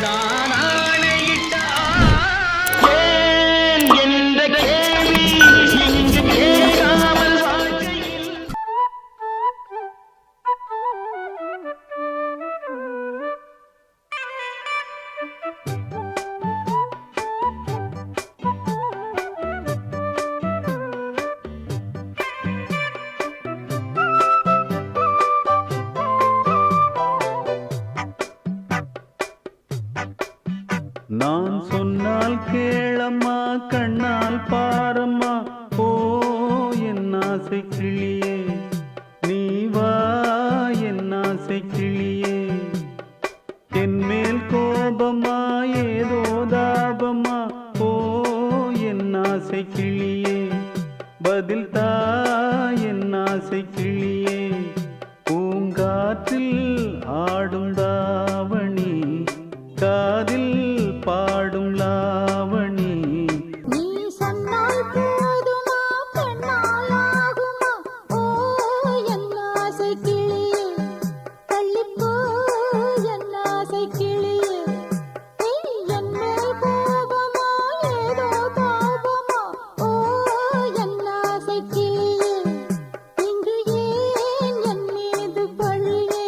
நான் ஆணையிட்டால் ஏன் என்ற கேள்வி இங்கு கேட்காமல் வாழ்க்கையில் நான் சொன்னால் கேளம்மா கண்ணால் பாரம்மா ஓ என் ஆசை கிளியே நீ வா என் ஆசை கிளியே என் மேல் கோபமா ஏதோ தாபமா ஓ என் ஆசை கிளியே பதில் தா என் ஆசை கிளியே பூங்காற்றில் ஆடும் தாவணி காதில் பாடும் லாவணி நீ சொன்னால் போதுமா பெண்ணால் ஆகுமா ஓ என் ஆசை கிளியே தள்ளிப்போ என் ஆசை கிளியே என் மேல் கோபமா ஏதோ தாபமா ஓ என் ஆசை கிளியே இங்கு ஏன் என் மீது பழியே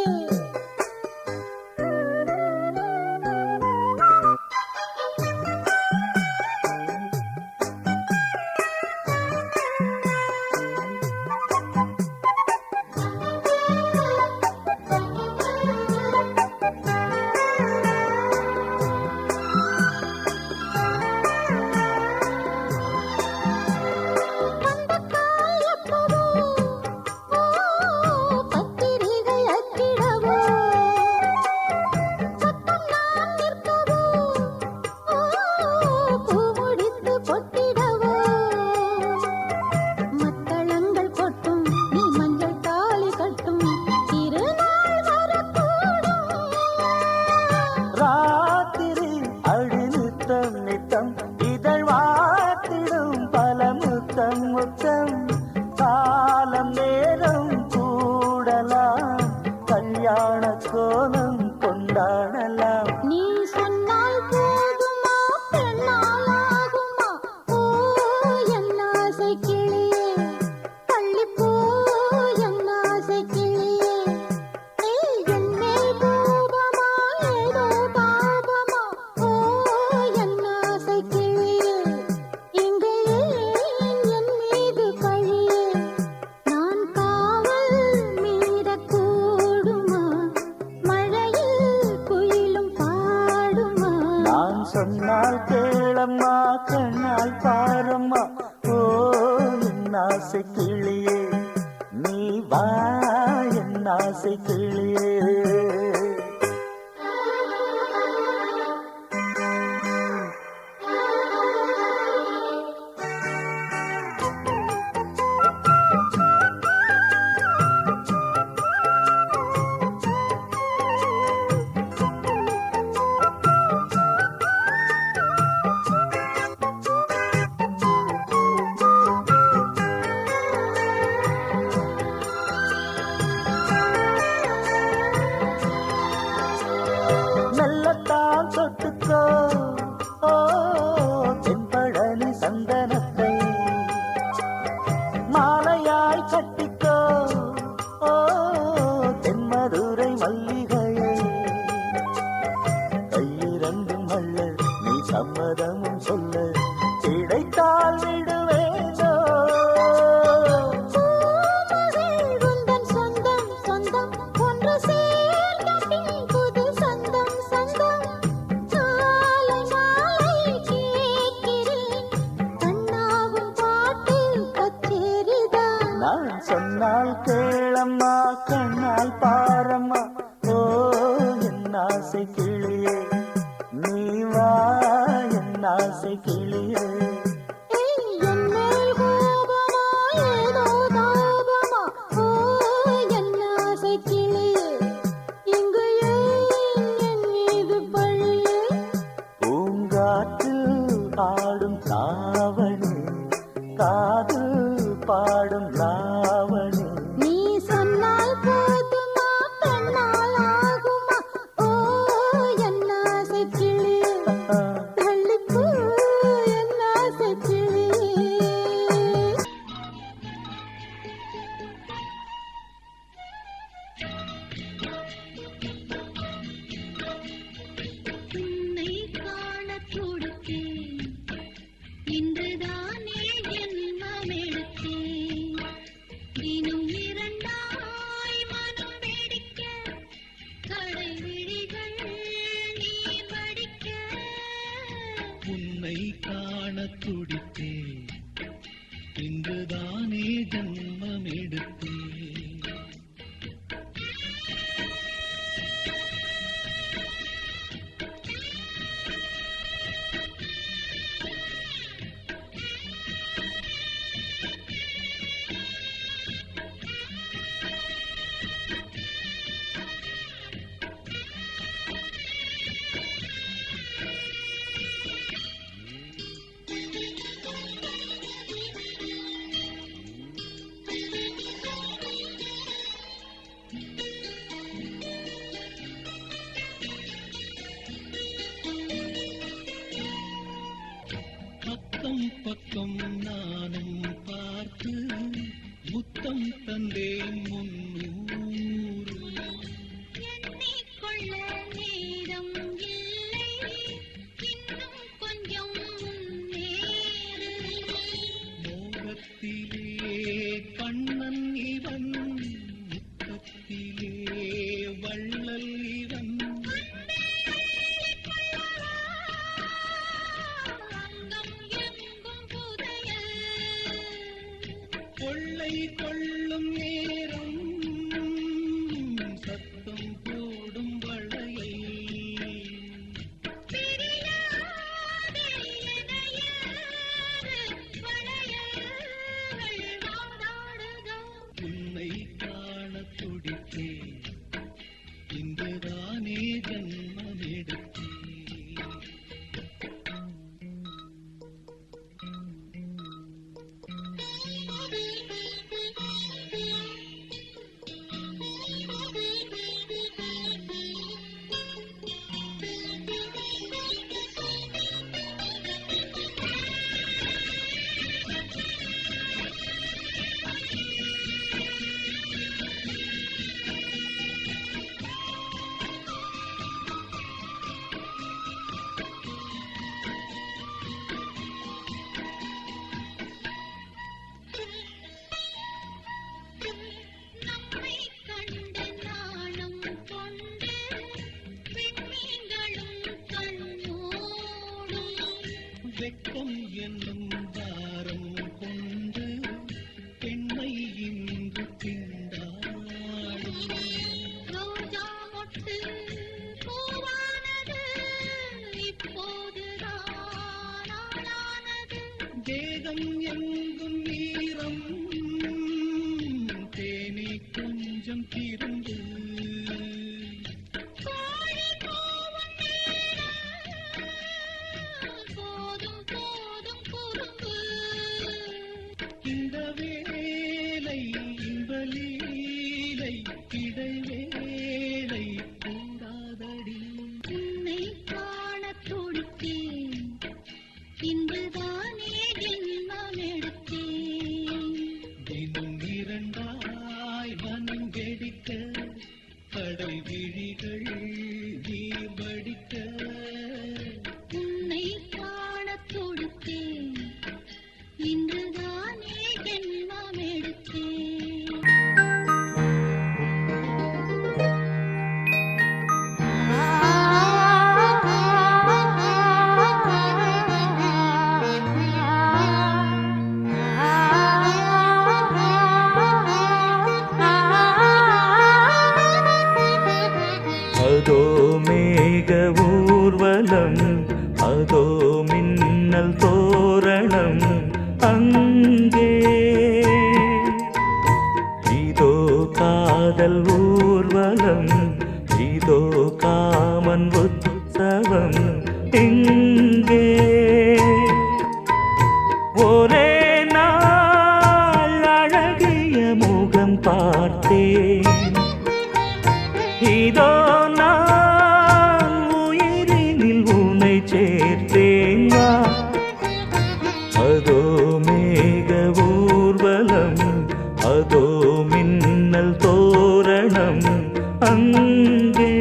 பத்திரிகை அச்சிடவோ சத்தம் நான் நிற்கவோ பூ முடித்து பொட்டிடவோ மத்தளங்கள் கொட்டும் நீ மஞ்சள் தாலி கட்டும் திருநாள் வரக்கூடும் ராத்திரி அழி நித்தம் நித்தம் இதழ் வாத்திடும் பல முத்தம் முத்தம் காலம் நேரம் கூடலாம் கல்யாண கோலம் கொண்டாடலாம் நீ சொன்னால் போதுமா பெண்ணால் ஆகுமா ஓ என் ஆசை கிளியே தள்ளிப்போ என் ஆசை கிளியே என் மேல் கோபமா ஏதோ தாபமா ஓ என் ஆசை கிளியே இங்கே ஏன் என் மீது பழியே நான் காவல் மீறக்கூடுமா மழையில் குயிலும் பாடுமா நான் சொன்னால் கேளம்மா கண்ணால் பாரம்மா ஓ என் ஆசை கிளியே நீ வா என் ஆசை கிளியே மெல்லத்தான் தொட்டுக்கோ ஓ தென்பழனி சந்தனத்தை மாலையாய் கட்டிக்கோ ஓ தென்மதுரை மல்லிகையை கையிரண்டும் அள்ள நீ சம்மதமும் சொல்ல கிடைத்தால் விடுவேனோ பூமகள் உந்தன் சொந்தம் சொந்தம் ஒன்று சேர்ந்த பின் புது சொந்தம் சொந்தம் மாலை மாலை கேட்கிறேன் கண்ணாவும் பாட்டு கச்சேரிதான் நான் சொன்னால் கேளம்மா கண்ணால் பாரம்மா ஓ என் ஆசை கிளியே நீ வா என் ஆசை கிளியே என் மேல் கோபமா ஏதோ தாபமா ஓ என் ஆசை கிளியே இங்கு ஏன் என் மீது பழியே பூங்காற்றில் ஆடும் தாவணி காதில் பாடும் லாவணி நீ சொன்னால் போதுமா பெண்ணால் ஆகுமா ஓ என் ஆசை கிளியே துடித்தேன் இன்றுதானே ஜன்மம் எடுத்தேன் பக்கம் பக்கம் நானும் பார்த்து முத்தம் தந்தேன் முன்னூறு எண்ணிக்கொள்ள நேரம் இல்லை இன்னும் கொஞ்சம் முன்னேறு மோகத்திலே கண்ணன் இவன் முத்தத்திலே வள்ளல் இவன் அங்கம் எங்கும் புதையல் கொள்ளை கொள்ளும் நேரம் சத்தம் போடும் வளையல் பிரியாதே எனையாறு வளையல்கள் வாடாடுதோ உன்னை காண துடித்தேன் இன்றுதானே ஜன்மம் எடுத்தேன் நம்மை கண்டு நாணம் கொண்டு விண்மீன்களும் கண்ணோடும் வெட்கம் என்னும் பாரம் கொண்டு பெண்மை இன்று திண்டாடும் ரோஜா மொட்டு பூவானது இப்போதுதான் ஆளானது தேகம் எங்கும் ஈரம் தேனி கொஞ்சம் திருந்து கோழி கூவும் நேரம் போதும் போதும் குறும்பு இந்த வேலை இந்த லீலை இடைவேளை கூடாதடி உன்னை காண துடித்தேன் இன்றுதானே ஜென்மம் எடுத்தேன் தினம் இரண்டாய் மனம் வெடிக்க கடல் விழிகள் நீர் வடிக்க உன்னை காண துடித்தேன் இன்றுதானே ஜென்மம் எடுத்தேன் அதோ மேக ஊர்வலம் அதோ மின்னல் தோரணம் அங்கே இதோ காதல் ஊர்வலம் இதோ காமன் உற்சவம் எங்கே ஒரே நாள் அழகிய முகம் பார்த்தேன் இதோ நான் உயிரினில் உன்னை சேர்த்தேன் வா. அதோ மேக ஊர்வலம் அதோ மின்னல் தோரணம் அங்கே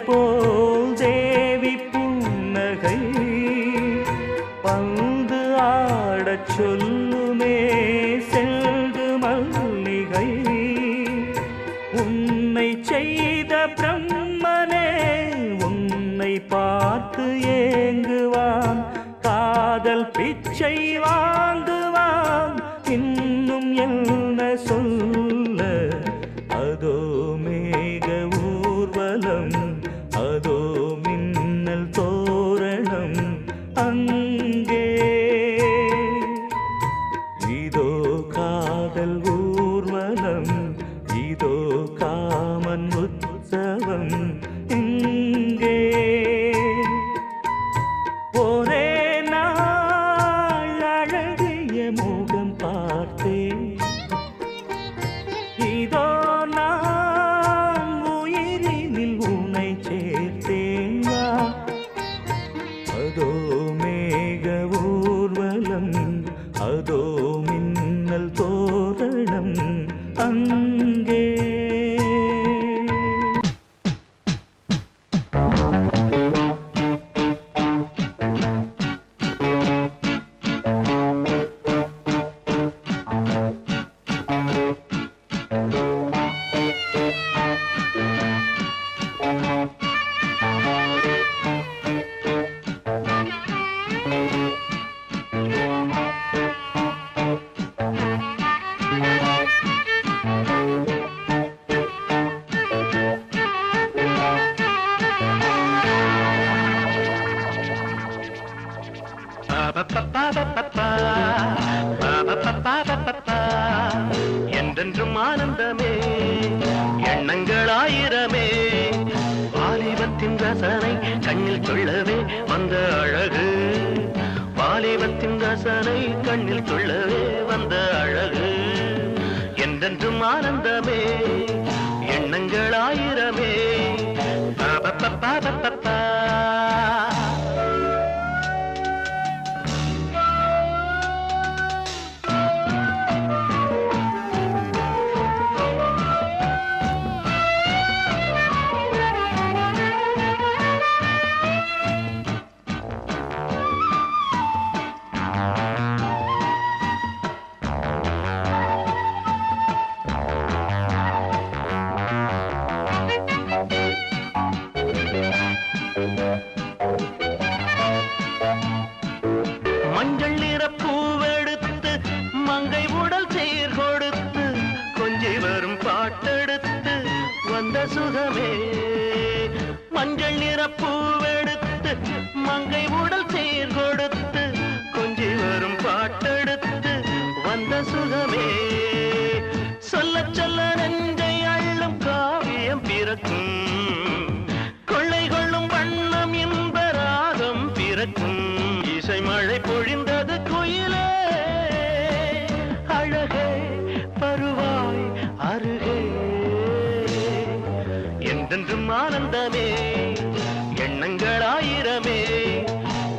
போல் தேவி புன்னகை பந்து ஆடச் சொல்லுமே செல்து மல்லிகை உன்னை செய்த பிரம்மனே உன்னை பார்த்து ஏங்குவான் காதல் பிச்சை வாங்குவான் இன்னும் என்ன சொல்ல அதோ மேக ஊர்வலம் அதோ மின்னல் தோரணம் அங்கே இதோ காதல் ஊர்வலம் இதோ காமன் உற்சவம் இங்கே ஒரே நாள் அழகிய முகம் பார்த்தேன் இதோ நான் உயிரினில் உன்னை சேர்த்தேன் வா அதோ மேக ஊர்வலம் அதோ மின்னல் தோரணம் அங்கே என்றென்றும் ஆனந்தமே எண்ணங்கள் ஆயிரமே வாலிபத்தின் ரசனை கண்ணில் சொல்லவே வந்த அழகு வாலிபத்தின் ரசனை கண்ணில் சொல்லவே வந்த அழகு என்றென்றும் ஆனந்தமே எண்ணங்கள் ஆயிரமே மஞ்சள் நிற பூவெடுத்து மங்கை உடல் சீர் கொடுத்து கொஞ்சி வரும் பாட்டெடுத்து வந்த சுகமே மஞ்சள் நிற பூவெடுத்து மங்கை உடல் சீர் கொடுத்து கொஞ்சி வரும் பாட்டெடுத்து வந்த சுகமே சொல்ல சொல்ல நெஞ்சை அள்ளும் காவியம் பிறக்கும் கொள்ளை கொள்ளும் வண்ணம் இன்ப ராகம் பிறக்கும் இசை மழை பொழிந்தது குயிலே அழகே பருவாய் அருகே என்றென்றும் ஆனந்தமே எண்ணங்கள் ஆயிரமே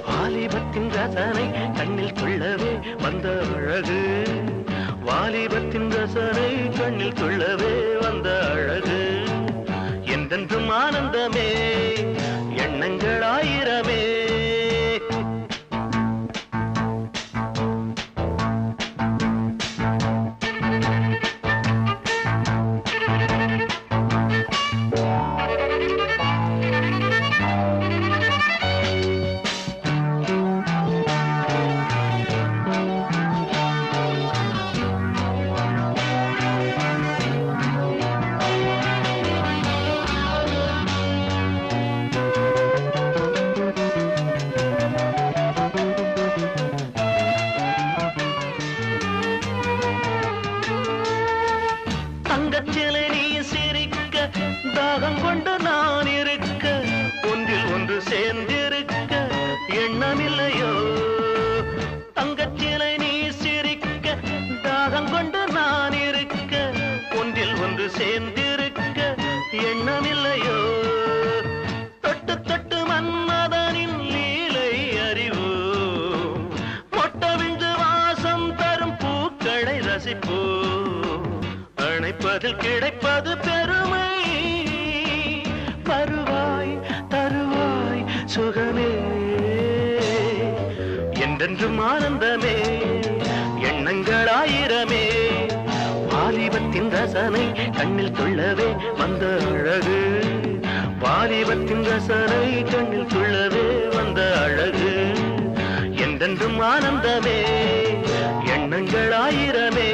வாலிபத்தின் ரசனை கண்ணில் கொள்ளவே வந்த அழகு வாலிபத்தின் ரசனை கண்ணில் கொள்ளவே வந்த அழகு என்றென்றும் ஆனந்தமே எண்ணங்கள் ஆயிரமே தங்கச்சிலை நீ சிரிக்க தாகம் கொண்டு நான் இருக்க ஒன்றில் ஒன்று சேர்ந்திருக்க எண்ணமில்லையோ தங்கச்சிலை நீ சிரிக்க தாகம் கொண்டு நான் இருக்க ஒன்றில் ஒன்று சேர்ந்திருக்க எண்ணமில்லையோ தொட்டு தொட்டு மன்மதனின் லீலை அறிவோ மொட்டவிழ்ந்து வாசம் தரும் பூக்களை ரசிப்போ அணைப்பதில் கிடைப்பது பெருமை பருவாய் சுகமே என்றென்றும் ஆனந்தமே எண்ணங்கள் ஆயிரமே வாலிபத்தின் ரசனை கண்ணில் துள்ளவே வந்த அழகு வாலிபத்தின் ரசனை கண்ணில் துள்ளவே வந்த அழகு என்றென்றும் ஆனந்தமே எண்ணங்கள் ஆயிரமே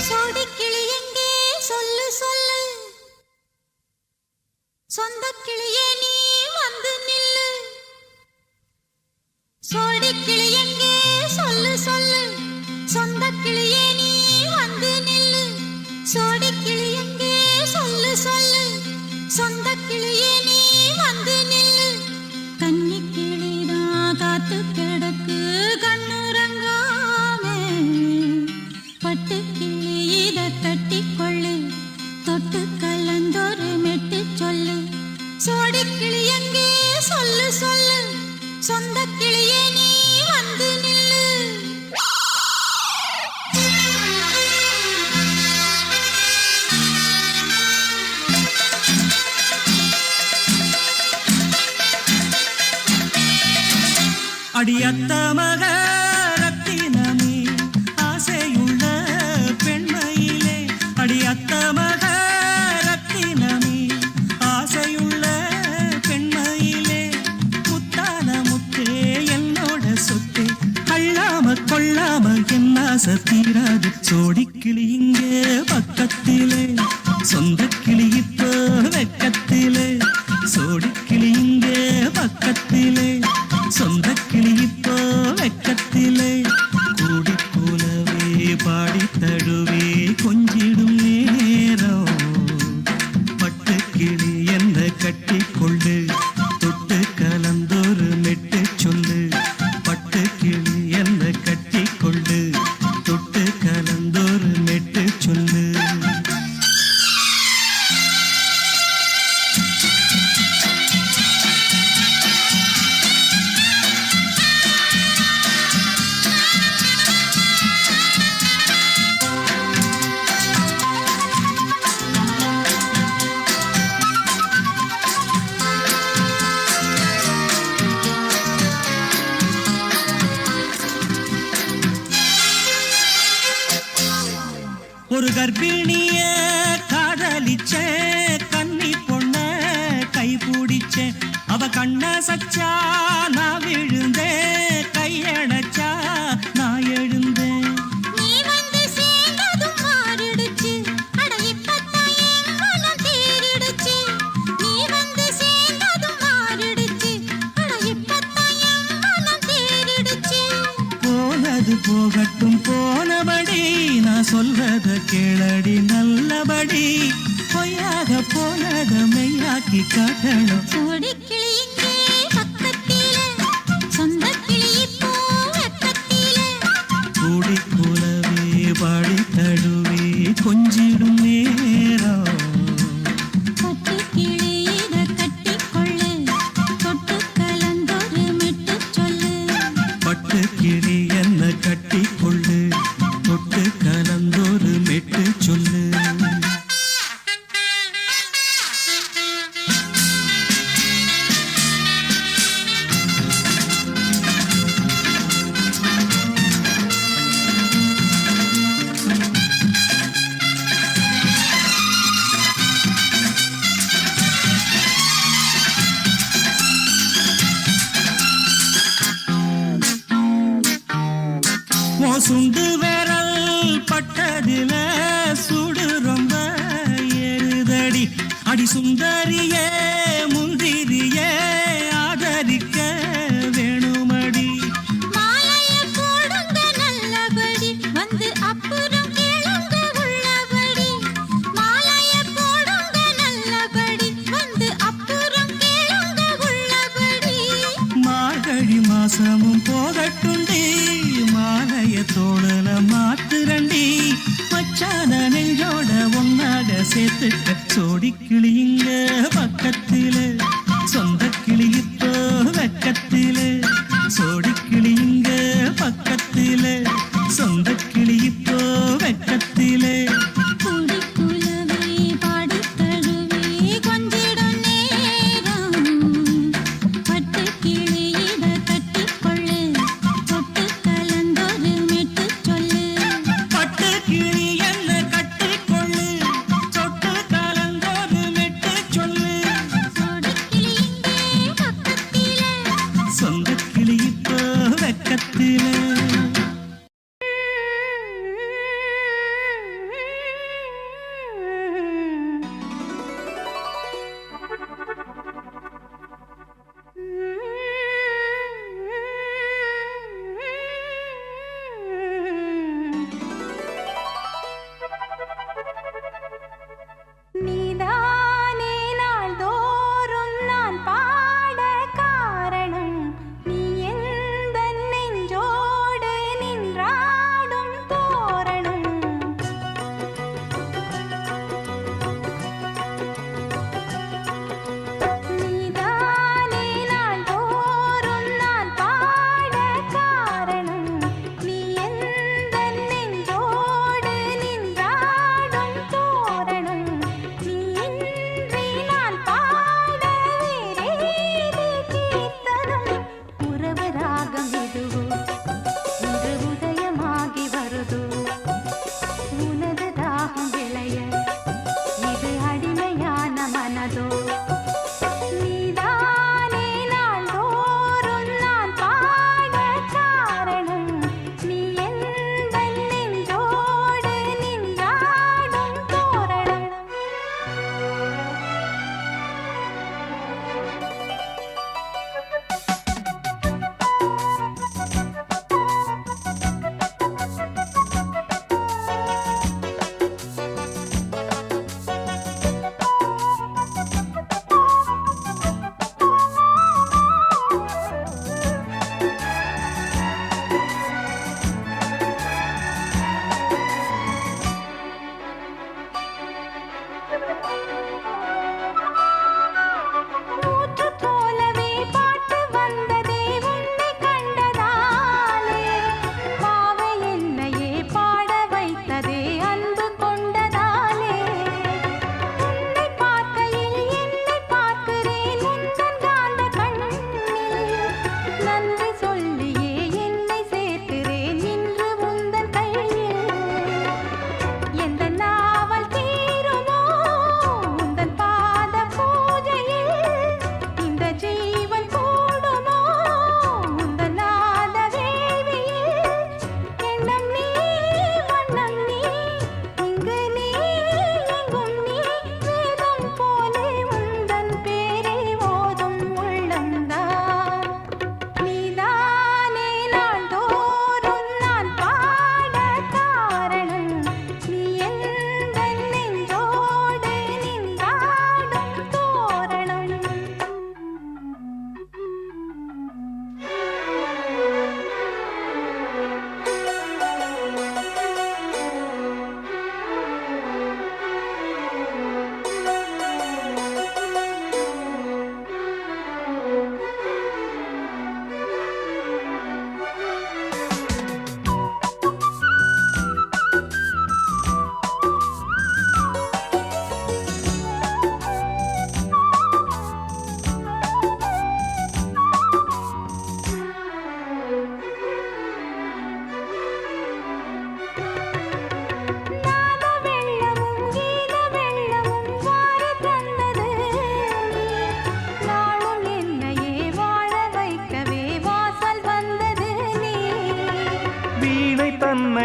சோடிக்கிளி எங்கே சொல்லு சொல்லு சொந்தக் கிளியே நீ வந்து நில்லு சோடிக்கிளி எங்கே சொல்லு சொல்லு சொந்தக் கிளியே நீ வந்து நில்லு சோடிக்கிளி எங்கே சொல்லு சொல்லு சொந்தக் கிளியே நீ வந்து நில்லு கன்னி கிளிதான் காத்து கிடக்கு கண்ணுறங்காமே பட்டு கிளி இத கட்டிக்கொள்ளு தொட்டு கலந்தொரு மெட்டு சொல்லு சோடிக்கிளி எங்கே சொல்லு சொல்லு சொந்தக் கிளியே நீ வந்து நில்லு அடியத்த மக ரத்தினமே ஆசையுள்ள பெண்மையிலே அடியத்த மக ரத்தினமே ஆசையுள்ள பெண்மையிலே முத்தான முத்தே என்னோட சொத்து அள்ளாம கொள்ளாம என் ஆசை தீராது சோடிக்கிளி இங்கே பக்கத்திலே சொந்தக் கிளி இப்போ வெக்கத்திலே சோடிக்கிளி இங்கே பக்கத்திலே சொந்தக் கிளி இப்போ வெக்கத்திலே கூடி போலவே பாடி தழுவே கொஞ்சிடும் நேரம் பட்டு கிளி என்ன கட்டிக்கொள்ளு தொட்டு கலந்தொரு மெட்டு சொல்லு பட்டு கிளி என்ன கட்டிக்கொள்ளு தொட்டு கலந்தொரு மெட்டு சொல்லு ஒரு கர்ப்பிணிய காதலிச்ச கன்னி பொண்ண கை பிடிச்ச அவ கண்ண சச்சா நான் விழுந்தேன் கையணைச்சா நான் எழுந்தேன் நீ வந்து சேர்ந்ததும் மாறிடுச்சு அட இப்பத்தான் என் மனம் தேறிடுச்சு நீ வந்து சேர்ந்ததும் மாறிடுச்சு அட இப்பத்தான் என் மனம் தேறிடுச்சு போனது போகட்டும் போனபடி நான் சொல்றத கேளடி நல்லபடி பொய்யாக போனத மெய்யாக்கி காட்டணும் சோடிக்கிளி இங்கே பக்கத்திலே சொந்தக் கிளி இப்போ வெக்கத்திலே கூடி போலவே பாடி தழுவே கொஞ்சிடும் நேரம் பட்டு கிளி இத கட்டிக்கொள்ளு தொட்டு கலந்தொரு மெட்டு சொல்லு பட்டு கிளி என்ன கட்டிக்கொள்ளு தொட்டு கலந்தொரு மெட்டு சொல்லு சுண்டு விரல் பட்டதில சுடு ரொம்ப ஏறுதடி அடி சுந்தரியே முந்திரியே ஆதரிக்க வேணுமடி மாலைய போடுங்க நல்லபடி வந்து அப்புறம் கேளுங்க உள்ளபடி மாலைய போடுங்க நல்லபடி வந்து அப்புறம் கேளுங்க உள்ளபடி மார்கழி மாசமும் போகட்டுண்டி மாலைய தோழல மாத்துரண்டி மச்சான நெஞ்சோட ஒன்னாக சேர்த்துக்க சோடிக்கிளி இங்க பக்கத்திலே சொந்தக் கிளி இப்போ வெக்கத்திலே சோடிக்கிளி இங்க பக்கத்திலே சொந்தக் கிளி இப்போ வெக்கத்திலே கூடி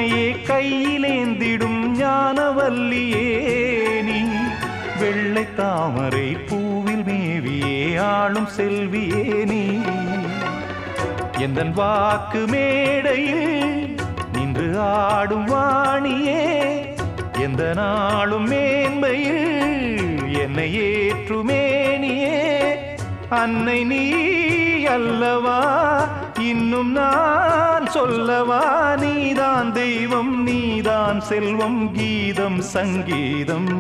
என்னையே கையிலேந்திடும் ஞானவல்லியே நீ வெள்ளை தாமரை பூவில் மேவியே ஆளும் செல்வியே நீ எந்தன் வாக்கு மேடையில் நின்று ஆடும் வாணியே எந்த நாளும் மேன்மையில் என்னை ஏற்றுமேனியே அன்னை நீ அல்லவா இன்னும் நான் சொல்லவா நீதான் தெய்வம் நீதான் செல்வம் கீதம் சங்கீதம்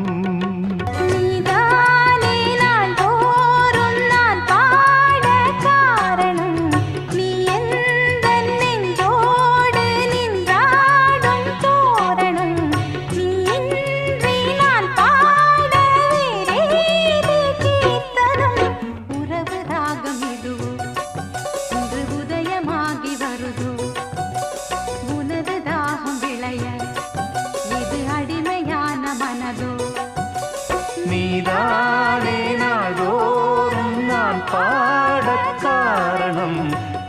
நீதானே நாள்தோறும் நான் பாட காரணம் நீ எந்தன் நெஞ்சோடு நின்றாடும் தோரணம் நீ இன்றி நான் பாட வேறேது கீர்த்தனம் உறவு ராகம் இதுவோ இன்று உதயமாகி வருதோ உனது தாகம் விளைய இது அடிமையான மனதோ நீதானே நாள்தோறும் நான் பாடக் காரணம்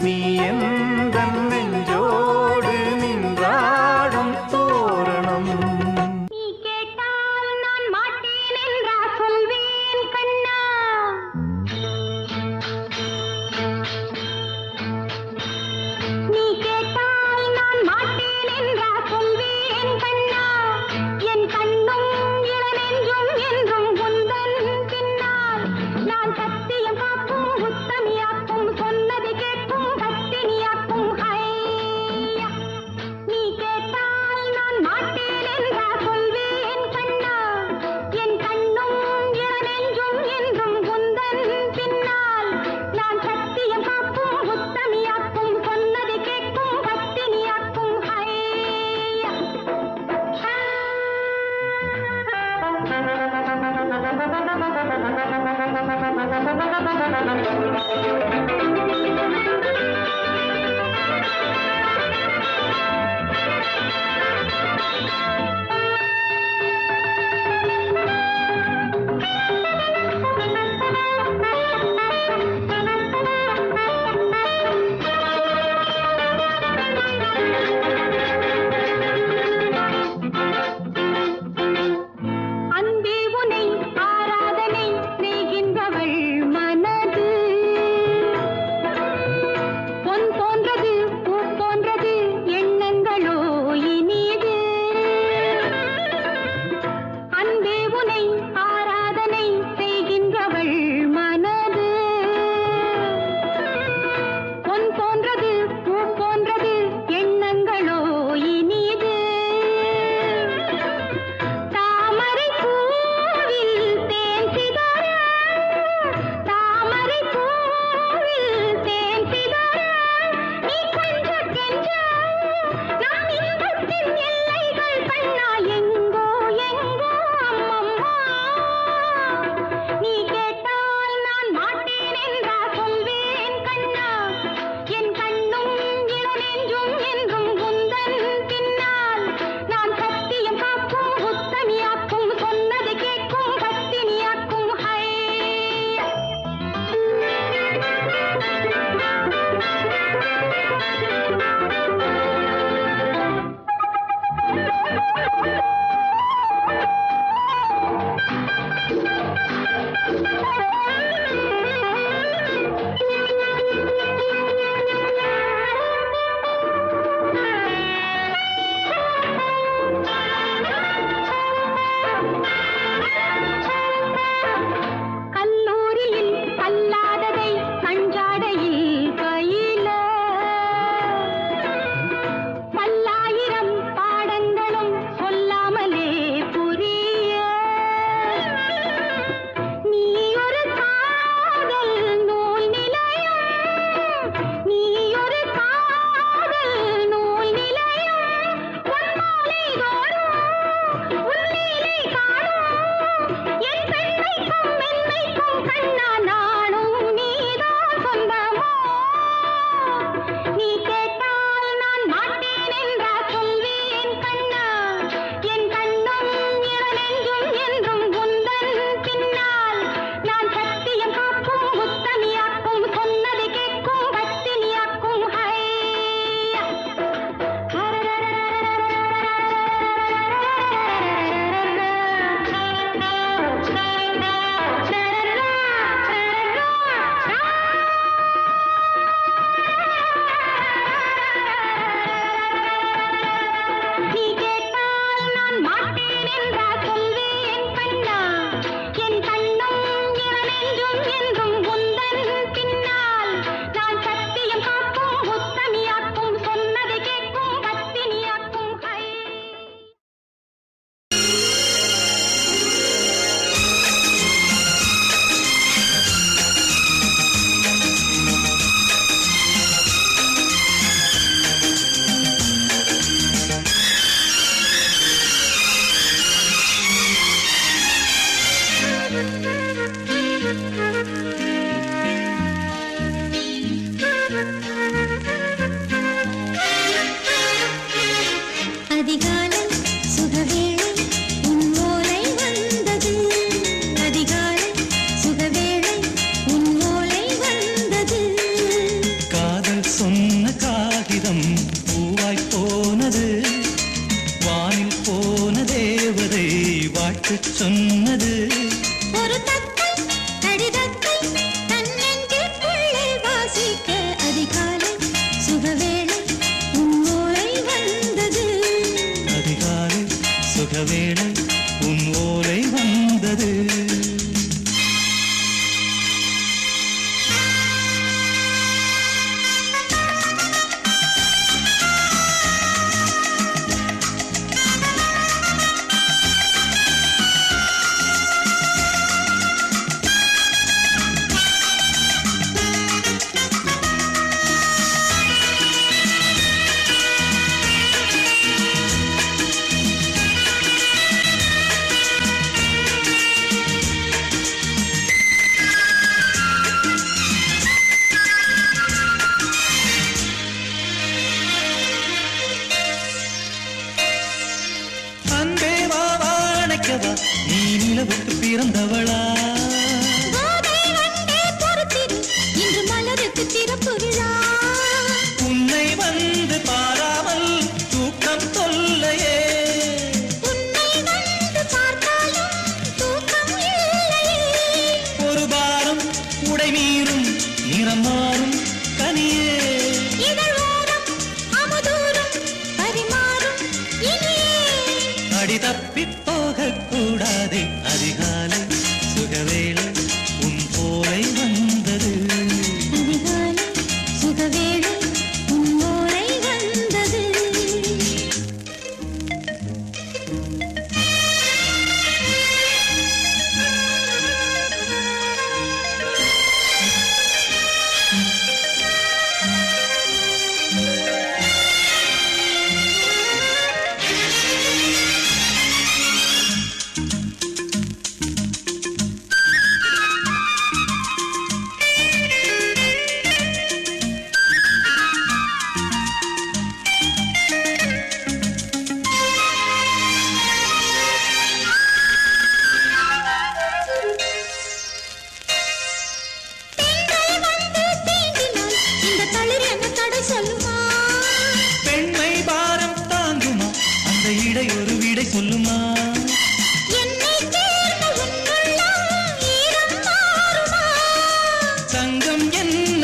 நீ எந்தன் நெஞ்சோடு நின்றாடும் தோரணம் நீ கேட்டால் நான் மாட்டேன் என்றா சொல்வேன் கண்ணா நீ கேட்டால் நான் மாட்டேன் என்றா சொல்வேன் கண்ணா என் கண்ணும் இளநெஞ்சும் என்றும் உந்தன் பின்னால் நான் சத்தியம் காக்கும் உத்தமியாக்கும் சொன்னது கேட்கும் கத்தினியாக்கும் ஹையா நீ கேட்டால் நான் மாட்டேன் என்றா சொல்வேன் கண்ணா என் கண்ணும் இளநெஞ்சும் என்றும் உந்தன் பின்னால் நான் சத்தியம் காக்கும் உத்தமியாக்கும் சொன்னது கேட்கும் கத்தினியாக்கும் ஹையா அன்பே உனை ஆராதனை செய்கின்றவள் மனது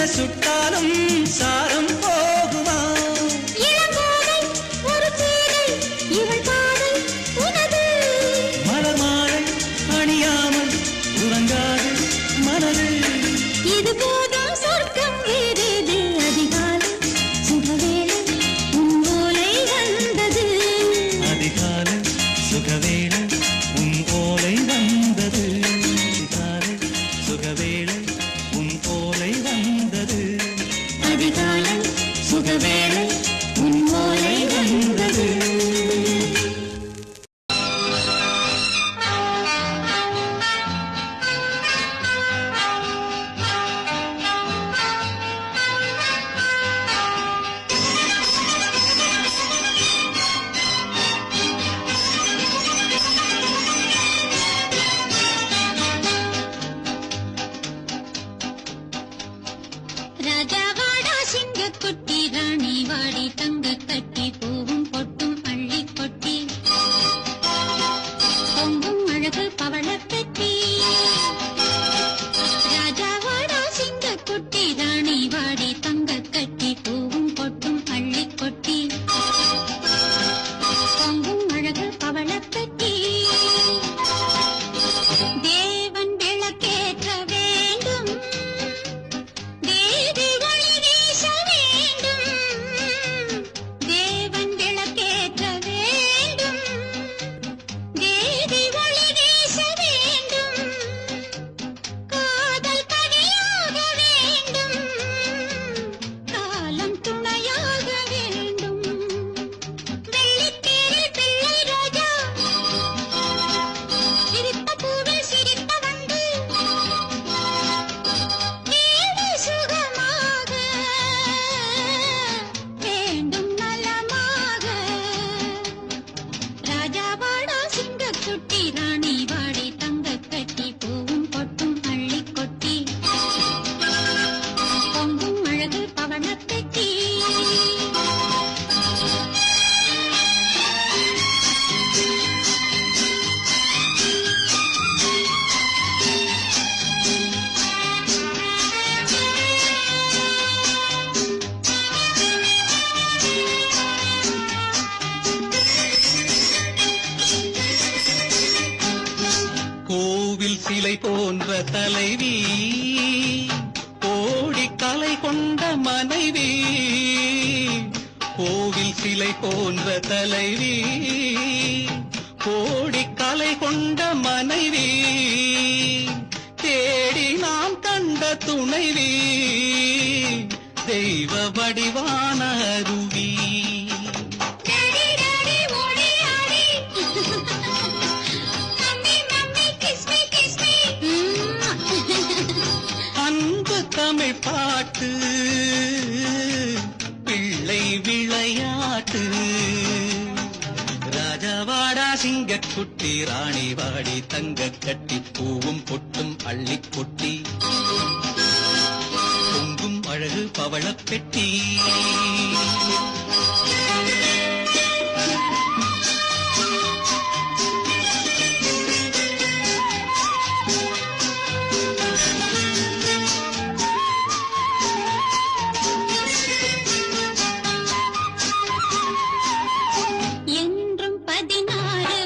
என்ன சுட்டாலும் சாரம் போகுமா இளங்கோதை ஒரு சீதை இவள் பாதை உனது மலர் மாலை அணியாமல் உறங்காது மனது இது போதும் சொர்க்கம் வேறேது அதிகாலை சுகவேளை உன் ஓலை வந்தது அதிகாலை சுகவேளை உன் ஓலை வந்தது அதிகாலை சுகவேளை உன் ஓலை வந்தது அதிகாலை சுகவேளை உன் ஓலை வந்தது ராஜாவாடா சிங்கக்குட்டி ராணி வாடி தங்க கட்டி பூவும் பொட்டும் அள்ளி கொட்டி பொங்கும் அழகு பவளப் பெட்டி ராஜாவாடா சிங்கக்குட்டி ராணி வாடி தங்க கட்டி பூவும் பொட்டும் அள்ளி கொட்டி பொங்கும் அழகு பவளப் பெட்டி தேவன் விளக்கேற்ற வேண்டும் தேவி ஒளி வீச வேண்டும் தேவன் விளக்கேற்ற வேண்டும் தேவி ஒளி வீச வேண்டும் காதல் கனியாக வேண்டும் காலம் துணையாக வேண்டும் வெள்ளித்தேரில் பிள்ளை ரோஜா சிரித்த பூவில் சிரித்த வண்டு வீடு சுகமாக வேண்டும் நலமாக ராஜாவாடா சிங்கக்குட்டி ராணி வாடி தங்க கட்டி பூவும் பொட்டும் அள்ளி கொட்டி பொங்கும் அழகு பவளப் பெட்டி கோவில் சிலை போன்ற தலைவி கோடி கலை கொண்ட மனைவி கோவில் சிலை போன்ற தலைவி கோடி கலை கொண்ட மனைவி தேடி நாம் கண்ட துணைவி தெய்வ வடிவான அருவி டாடி டாடி ஓடி ஆடி மம்மி மம்மி கிஸ் மீ அன்பு தமிழ் பாட்டு பிள்ளை விளையாட்டு ராஜாவாடா சிங்கக்குட்டி ராணி வாடி தங்க கட்டி பூவும் பொட்டும் அள்ளி கொட்டி பொங்கும் அழகு பவளப் பெட்டி என்றும் 16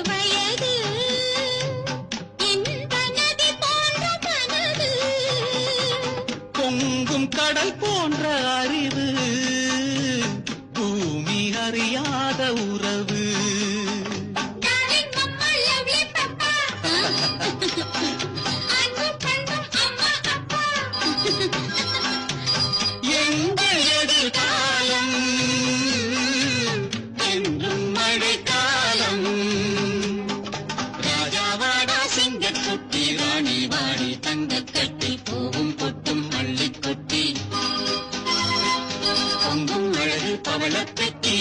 வயது இன்ப நதி போன்ற மனது பொங்கும் கடல் போன்ற அறிவு பூமி அறியாத உறவு டார்லிங் மம்மா லவ்லி பப்பா அன்பு பண்பும் அம்மா அப்பா எங்கள் எதிர்காலம் என்றும் மழைக்காலம் ராஜாவாடா சிங்கக்குட்டி ராணி வாடி தங்க கட்டி பூவும் பொட்டும் அள்ளி கொட்டி பொங்கும் அழகு பவளப் பெட்டி